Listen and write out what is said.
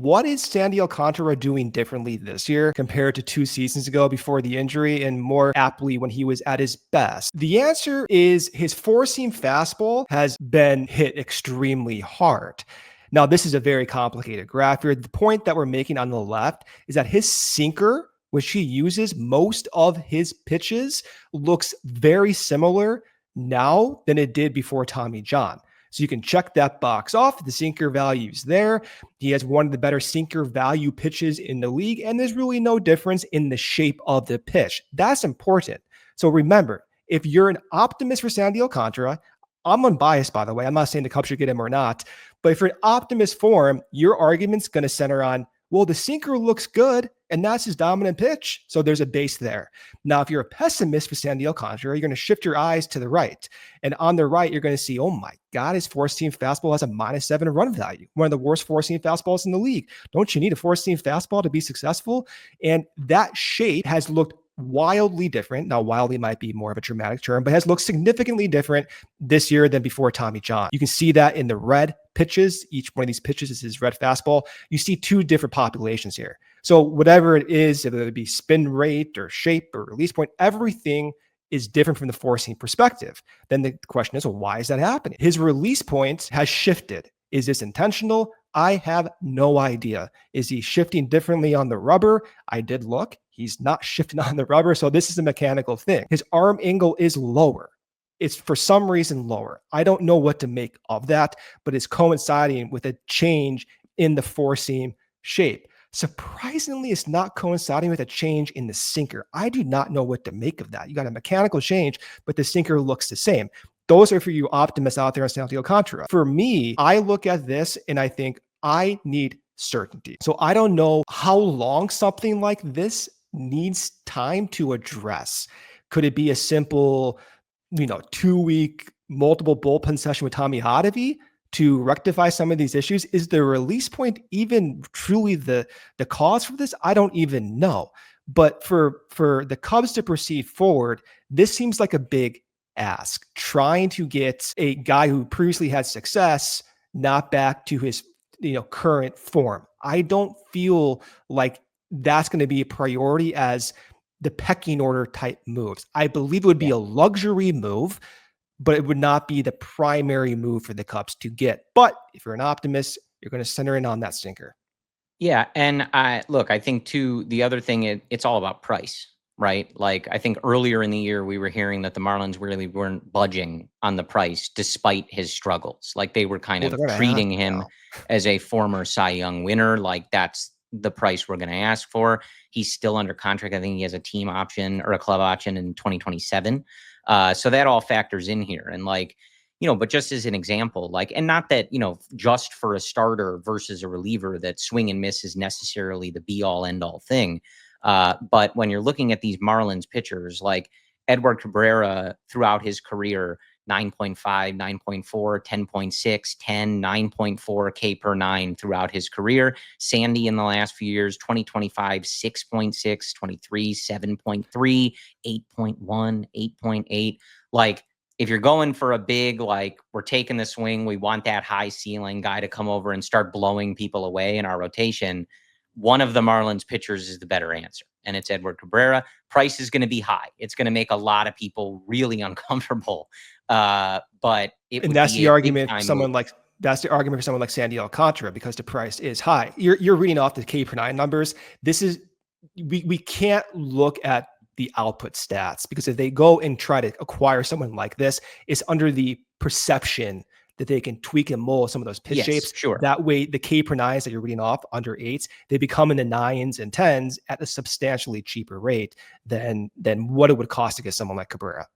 what is Sandy Alcantara doing differently this year compared to 2 seasons ago before the injury, and more aptly when he was at his best? The answer is his four-seam fastball has been hit extremely hard. Now, this is a very complicated graph here. The point that we're making on the left is that his sinker, which he uses most of his pitches, looks very similar now than it did before Tommy John. So you can check that box off. The sinker value's there. He has one of the better sinker value pitches in the league, and there's really no difference in the shape of the pitch. That's important. So remember, if you're an optimist for Sandy Alcantara, I'm unbiased, by the way. I'm not saying the Cubs should get him or not, but if you're an optimist for him, your argument's going to center on, well, the sinker looks good, and that's his dominant pitch. So there's a base there. Now, if you're a pessimist for Sandy Alcantara, you're going to shift your eyes to the right. And on the right, you're going to see, oh my God, his four-seam fastball has a -7 run value. One of the worst four-seam fastballs in the league. Don't you need a four-seam fastball to be successful? And that shape has looked wildly different. Now, wildly might be more of a dramatic term, but has looked significantly different this year than before Tommy John. You can see that in the red pitches. Each one of these pitches is his red fastball. You see two different populations here. So whatever it is, whether it be spin rate or shape or release point, everything is different from the four-seam perspective. Then the question is, well, why is that happening? His release point has shifted. Is this intentional? I have no idea. Is he shifting differently on the rubber? I did look. He's not shifting on the rubber, so this is a mechanical thing. His arm angle is lower. It's for some reason lower. I don't know what to make of that, but it's coinciding with a change in the four-seam shape. Surprisingly, it's not coinciding with a change in the sinker. I do not know what to make of that. You got a mechanical change, but the sinker looks the same. Those are for you optimists out there on Sandy Alcantara. For me, I look at this and I think I need certainty. So I don't know how long something like this needs time to address. Could it be a simple, 2-week multiple bullpen session with Tommy Hotovy to rectify some of these issues? Is the release point even truly the cause for this? I don't even know. But for the Cubs to proceed forward, this seems like a big ask, trying to get a guy who previously had success not back to his current form. I don't feel like that's going to be a priority as the pecking order type moves. I believe it would be a luxury move, but it would not be the primary move for the Cubs to get. But if you're an optimist, you're going to center in on that sinker. Yeah. And I think too, the other thing, it's all about price, right? Like, I think earlier in the year, we were hearing that the Marlins really weren't budging on the price despite his struggles. Like, they were kind of treating him as a former Cy Young winner. Like, that's the price we're going to ask for. He's still under contract. I think he has a team option or a club option in 2027. So that all factors in here. And but just as an example, and not that, just for a starter versus a reliever, that swing and miss is necessarily the be all end all thing. But when you're looking at these Marlins pitchers, like Edward Cabrera throughout his career, 9.5, 9.4, 10.6, 10, 9.4 K per nine throughout his career. Sandy in the last few years, 2025, 6.6, 23, 7.3, 8.1, 8.8. If you're going for a big, we're taking the swing, we want that high ceiling guy to come over and start blowing people away in our rotation, one of the Marlins pitchers is the better answer, and it's Edward Cabrera. Price is going to be high. It's going to make a lot of people really uncomfortable. But that's the argument for someone like Sandy Alcantara, because the price is high. You're reading off the K per nine numbers. This is we can't look at the output stats, because if they go and try to acquire someone like this, it's under the perception that they can tweak and mold some of those pitch shapes. Sure. That way, the K per nines that you're reading off under 8s, they become in the 9s and 10s at a substantially cheaper rate than what it would cost to get someone like Cabrera.